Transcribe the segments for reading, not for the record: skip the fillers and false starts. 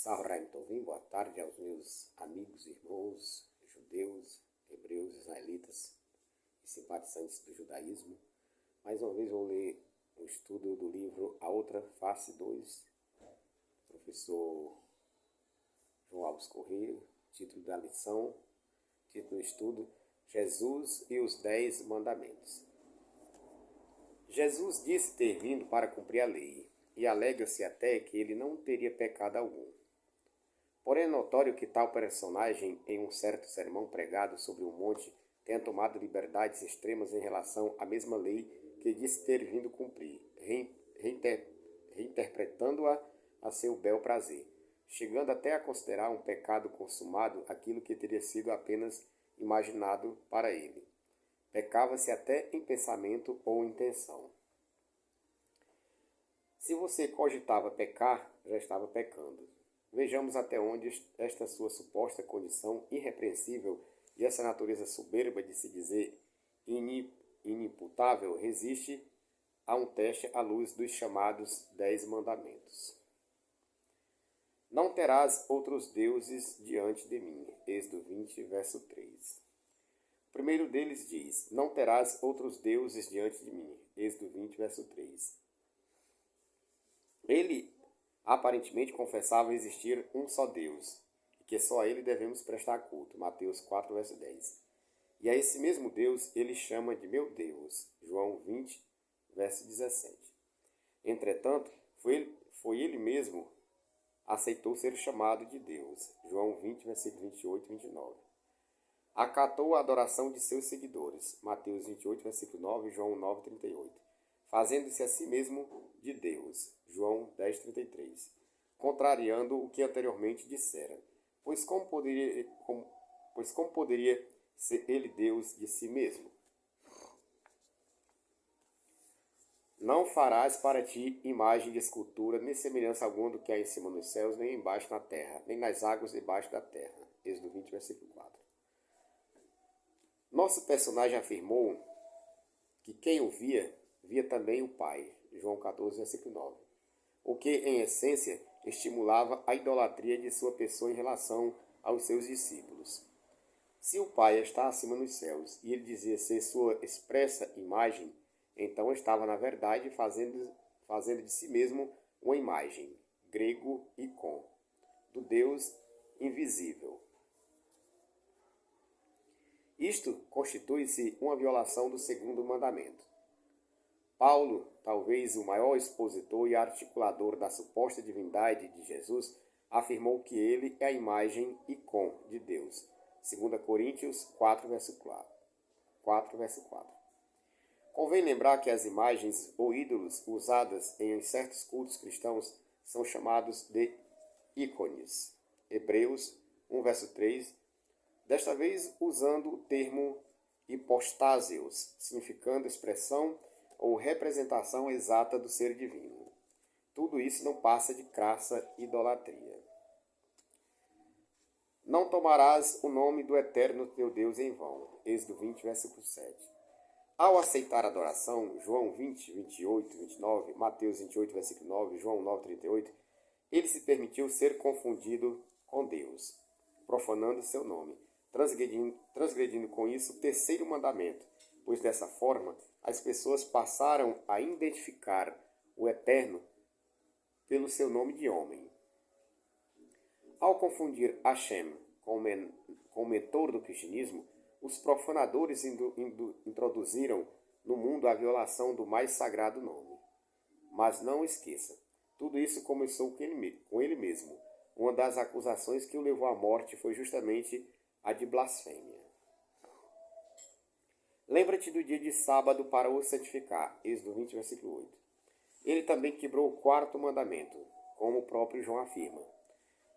Sahraim Tovim, boa tarde aos meus amigos, irmãos, judeus, hebreus, israelitas e simpatizantes do judaísmo. Mais uma vez vou ler o estudo do livro A Outra Face 2, professor João Alves Corrêa, título da lição, título do estudo, Jesus e os 10 Mandamentos. Jesus disse ter vindo para cumprir a lei, e alega-se até que ele não teria pecado algum. Porém, é notório que tal personagem, em um certo sermão pregado sobre um monte, tenha tomado liberdades extremas em relação à mesma lei que disse ter vindo cumprir, reinterpretando-a a seu bel prazer, chegando até a considerar um pecado consumado aquilo que teria sido apenas imaginado para ele. Pecava-se até em pensamento ou intenção. Se você cogitava pecar, já estava pecando. Vejamos até onde esta sua suposta condição irrepreensível e essa natureza soberba de se dizer inimputável resiste a um teste à luz dos chamados 10 mandamentos. Não terás outros deuses diante de mim. Êxodo 20, verso 3. O primeiro deles diz, não terás outros deuses diante de mim. Êxodo 20, verso 3. Ele aparentemente confessava existir um só Deus, e que só a ele devemos prestar culto. Mateus 4, verso 10. E a esse mesmo Deus ele chama de meu Deus. João 20, verso 17. Entretanto, foi ele mesmo aceitou ser chamado de Deus. João 20, versículo 28 e 29. Acatou a adoração de seus seguidores. Mateus 28, versículo 9 e João 9, 38. Fazendo-se a si mesmo de Deus. João 10, 33. Contrariando o que anteriormente dissera. Pois como poderia ser ele Deus de si mesmo? Não farás para ti imagem de escultura, nem semelhança alguma do que há em cima nos céus, nem embaixo na terra, nem nas águas debaixo da terra. Êxodo 20, versículo 4. Nosso personagem afirmou que quem o via também o Pai. João 14, versículo 9. O que, em essência, estimulava a idolatria de sua pessoa em relação aos seus discípulos. Se o Pai está acima nos céus e ele dizia ser sua expressa imagem, então estava, na verdade, fazendo de si mesmo uma imagem, grego icon, do Deus invisível. Isto constitui-se uma violação do segundo mandamento. Paulo, talvez o maior expositor e articulador da suposta divindade de Jesus, afirmou que ele é a imagem icon de Deus. 2 Coríntios 4, verso 4. Convém lembrar que as imagens ou ídolos usadas em certos cultos cristãos são chamados de ícones. Hebreus 1, verso 3, desta vez usando o termo hipostásios, significando expressão ou representação exata do ser divino. Tudo isso não passa de crassa idolatria. Não tomarás o nome do eterno teu Deus em vão. Êxodo 20, versículo 7. Ao aceitar a adoração, João 20, 28, 29, Mateus 28, versículo 9, João 9, 38, ele se permitiu ser confundido com Deus, profanando seu nome, transgredindo com isso o terceiro mandamento, pois dessa forma as pessoas passaram a identificar o Eterno pelo seu nome de homem. Ao confundir Hashem com o mentor do cristianismo, os profanadores introduziram no mundo a violação do mais sagrado nome. Mas não esqueça, tudo isso começou com ele mesmo. Uma das acusações que o levou à morte foi justamente a de blasfêmia. Lembra-te do dia de sábado para o santificar. Êxodo 20, versículo 8. Ele também quebrou o quarto mandamento, como o próprio João afirma.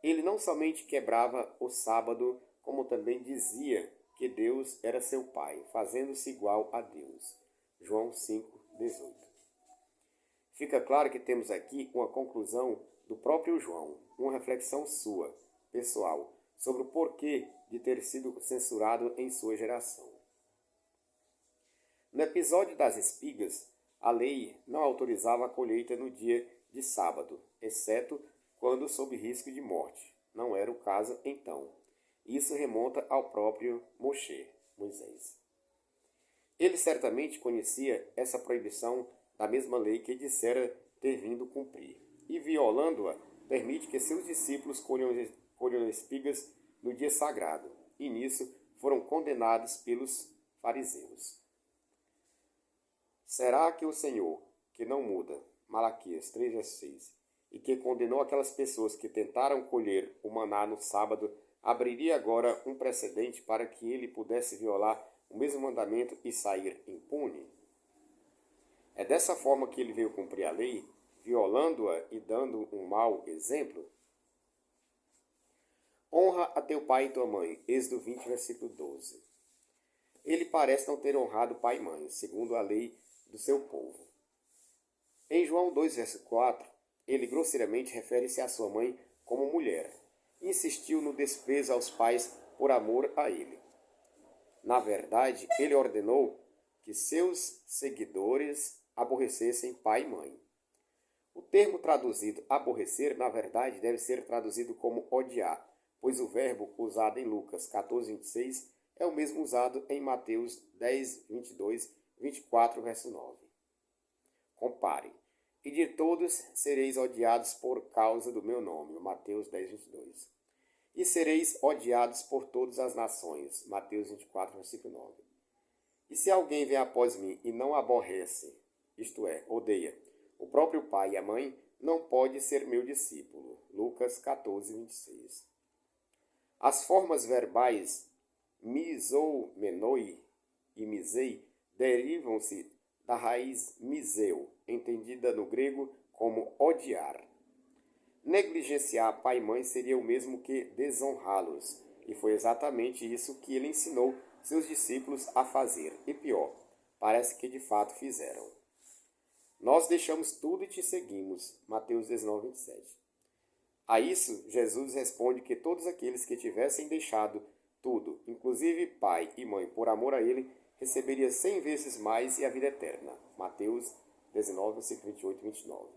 Ele não somente quebrava o sábado, como também dizia que Deus era seu Pai, fazendo-se igual a Deus. João 5, 18. Fica claro que temos aqui uma conclusão do próprio João, uma reflexão sua, pessoal, sobre o porquê de ter sido censurado em sua geração. No episódio das espigas, a lei não autorizava a colheita no dia de sábado, exceto quando sob risco de morte. Não era o caso então. Isso remonta ao próprio Moisés. Ele certamente conhecia essa proibição da mesma lei que dissera ter vindo cumprir, e violando-a, permite que seus discípulos colham espigas no dia sagrado, e nisso foram condenados pelos fariseus. Será que o Senhor, que não muda, Malaquias 3,6, e que condenou aquelas pessoas que tentaram colher o maná no sábado, abriria agora um precedente para que ele pudesse violar o mesmo mandamento e sair impune? É dessa forma que ele veio cumprir a lei, violando-a e dando um mau exemplo? Honra a teu pai e tua mãe. Êxodo 20, versículo 12. Ele parece não ter honrado pai e mãe, segundo a lei do seu povo. Em João 2, versículo 4, ele grosseiramente refere-se à sua mãe como mulher. Insistiu no desprezo aos pais por amor a ele. Na verdade, ele ordenou que seus seguidores aborrecessem pai e mãe. O termo traduzido aborrecer, na verdade, deve ser traduzido como odiar, pois o verbo usado em Lucas 14, 26 é o mesmo usado em Mateus 10, 22, 24, verso 9. Compare. E de todos sereis odiados por causa do meu nome. Mateus 10, 22. E sereis odiados por todas as nações. Mateus 24, versículo 9. E se alguém vem após mim e não aborrece, isto é, odeia, o próprio pai e a mãe, não pode ser meu discípulo. Lucas 14, 26. As formas verbais misoumenoi e misei derivam-se da raiz miseu, entendida no grego como odiar. Negligenciar pai e mãe seria o mesmo que desonrá-los, e foi exatamente isso que ele ensinou seus discípulos a fazer, e pior, parece que de fato fizeram. Nós deixamos tudo e te seguimos. Mateus 19, 27. A isso, Jesus responde que todos aqueles que tivessem deixado tudo, inclusive pai e mãe, por amor a ele, receberia 100 vezes mais e a vida eterna. Mateus 19, versículo 28 e 29.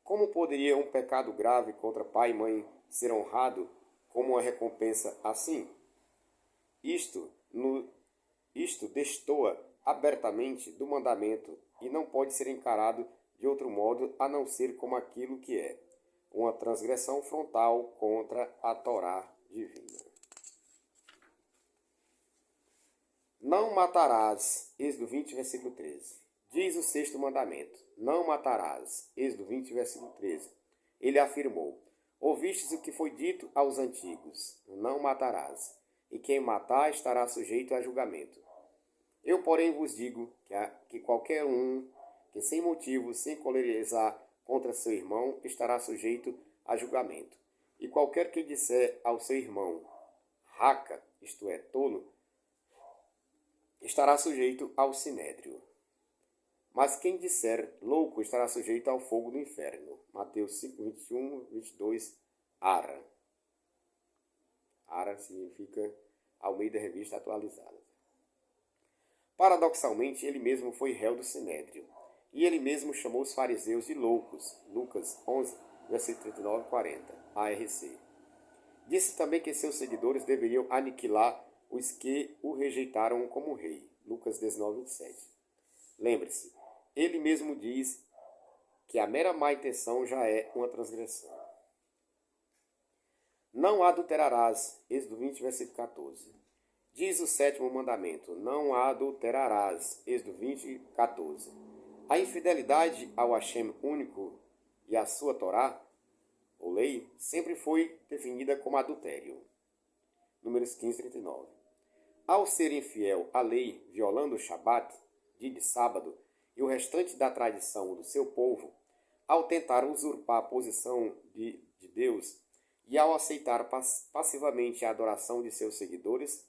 Como poderia um pecado grave contra pai e mãe ser honrado como uma recompensa assim? Isto destoa abertamente do mandamento e não pode ser encarado de outro modo a não ser como aquilo que é, uma transgressão frontal contra a Torá divina. Não matarás, Êxodo 20, versículo 13. Diz o sexto mandamento, não matarás, Êxodo 20, versículo 13. Ele afirmou, ouvistes o que foi dito aos antigos, não matarás, e quem matar estará sujeito a julgamento. Eu, porém, vos digo que qualquer um que sem motivo, sem colerizar contra seu irmão, estará sujeito a julgamento. E qualquer que disser ao seu irmão, raca, isto é, tolo, estará sujeito ao sinédrio. Mas quem disser louco estará sujeito ao fogo do inferno. Mateus 5, 21, 22, Ara. Ara significa Almeida Revista Atualizada. Paradoxalmente, ele mesmo foi réu do sinédrio. E ele mesmo chamou os fariseus de loucos. Lucas 11, versículo 39 e 40, ARC. Disse também que seus seguidores deveriam aniquilar os que o rejeitaram como rei. Lucas 19, 27. Lembre-se, ele mesmo diz que a mera má intenção já é uma transgressão. Não adulterarás. Êxodo 20, versículo 14. Diz o sétimo mandamento, não adulterarás. Êxodo 20, 14. A infidelidade ao Hashem único e à sua Torá, ou lei, sempre foi definida como adultério. Números 15, 39. Ao ser infiel à lei, violando o Shabat, dia de sábado, e o restante da tradição do seu povo, ao tentar usurpar a posição de Deus e ao aceitar passivamente a adoração de seus seguidores,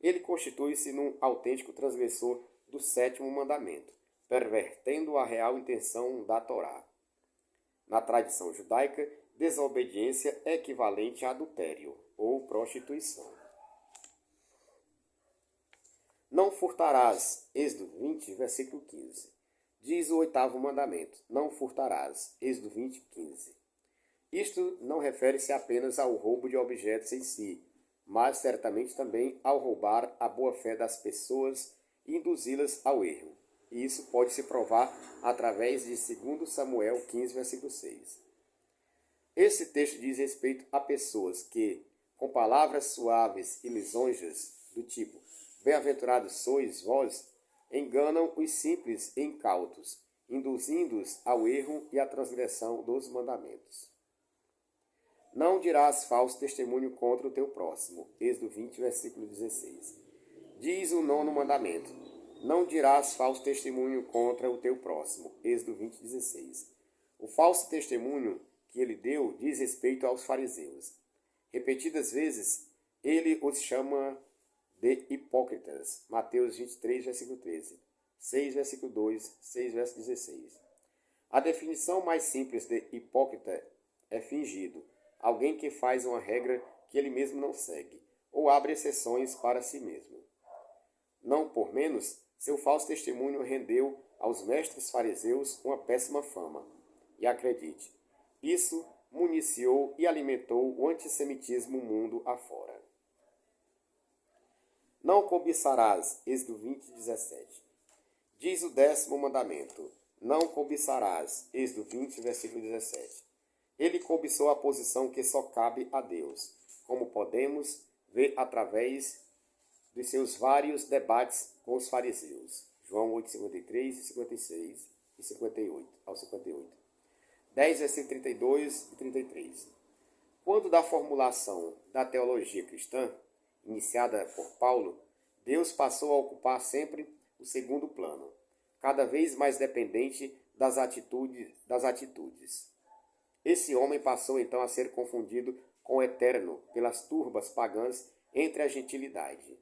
ele constitui-se num autêntico transgressor do sétimo mandamento, pervertendo a real intenção da Torá. Na tradição judaica, desobediência é equivalente a adultério ou prostituição. Não furtarás, Êxodo 20, versículo 15. Diz o oitavo mandamento, não furtarás, Êxodo 20, 15. Isto não refere-se apenas ao roubo de objetos em si, mas certamente também ao roubar a boa-fé das pessoas e induzi-las ao erro. E isso pode se provar através de 2 Samuel 15, versículo 6. Esse texto diz respeito a pessoas que, com palavras suaves e lisonjas, do tipo, bem-aventurados sois vós, enganam os simples e incautos, induzindo-os ao erro e à transgressão dos mandamentos. Não dirás falso testemunho contra o teu próximo. Êxodo 20, versículo 16. Diz o 9º mandamento. Não dirás falso testemunho contra o teu próximo. Êxodo 20, 16. O falso testemunho que ele deu diz respeito aos fariseus. Repetidas vezes, ele os chama de hipócritas. Mateus 23, versículo 13. 6, versículo 2, 6, versículo 16. A definição mais simples de hipócrita é fingido. Alguém que faz uma regra que ele mesmo não segue, ou abre exceções para si mesmo. Não por menos, seu falso testemunho rendeu aos mestres fariseus uma péssima fama. E acredite, isso municiou e alimentou o antissemitismo mundo afora. Não cobiçarás, Êxodo 20, 17. Diz o 10º mandamento, não cobiçarás, Êxodo 20, versículo 17. Ele cobiçou a posição que só cabe a Deus, como podemos ver através de seus vários debates com os fariseus. João 8, 53 e 56 e 58, ao 58. 10, versículo 32 e 33. Quando da formulação da teologia cristã, iniciada por Paulo, Deus passou a ocupar sempre o segundo plano, cada vez mais dependente das atitudes. Esse homem passou então a ser confundido com o eterno pelas turbas pagãs entre a gentilidade.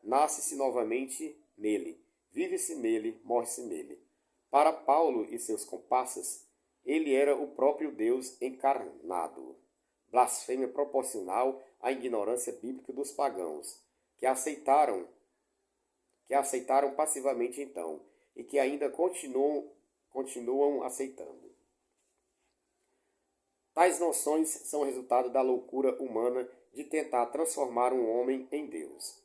Nasce-se novamente nele, vive-se nele, morre-se nele. Para Paulo e seus comparsas, ele era o próprio Deus encarnado. Blasfêmia proporcional à ignorância bíblica dos pagãos, que aceitaram passivamente então, e que ainda continuam aceitando. Tais noções são resultado da loucura humana de tentar transformar um homem em Deus.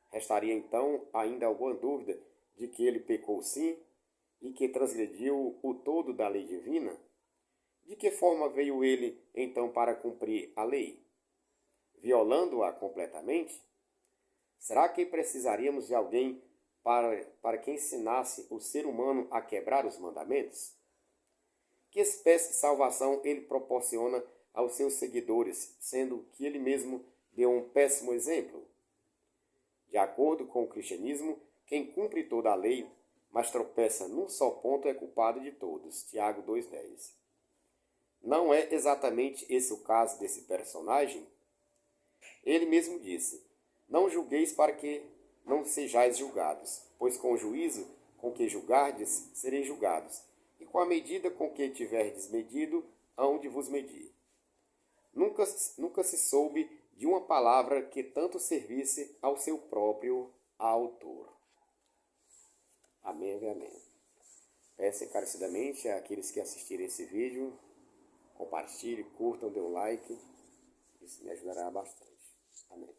Restaria então ainda alguma dúvida de que ele pecou sim e que transgrediu o todo da lei divina? De que forma veio ele então para cumprir a lei? Violando-a completamente? Será que precisaríamos de alguém para que ensinasse o ser humano a quebrar os mandamentos? Que espécie de salvação ele proporciona aos seus seguidores, sendo que ele mesmo deu um péssimo exemplo? De acordo com o cristianismo, quem cumpre toda a lei, mas tropeça num só ponto, é culpado de todos. Tiago 2,10. Não é exatamente esse o caso desse personagem? Ele mesmo disse, não julgueis para que não sejais julgados, pois com o juízo com que julgardes, sereis julgados. E com a medida com que tiverdes medido, hão de vos medir. Nunca se soube de uma palavra que tanto servisse ao seu próprio autor. Amém e amém. Peço encarecidamente àqueles que assistirem esse vídeo, compartilhem, curtam, dêem um like. Isso me ajudará bastante. Amém.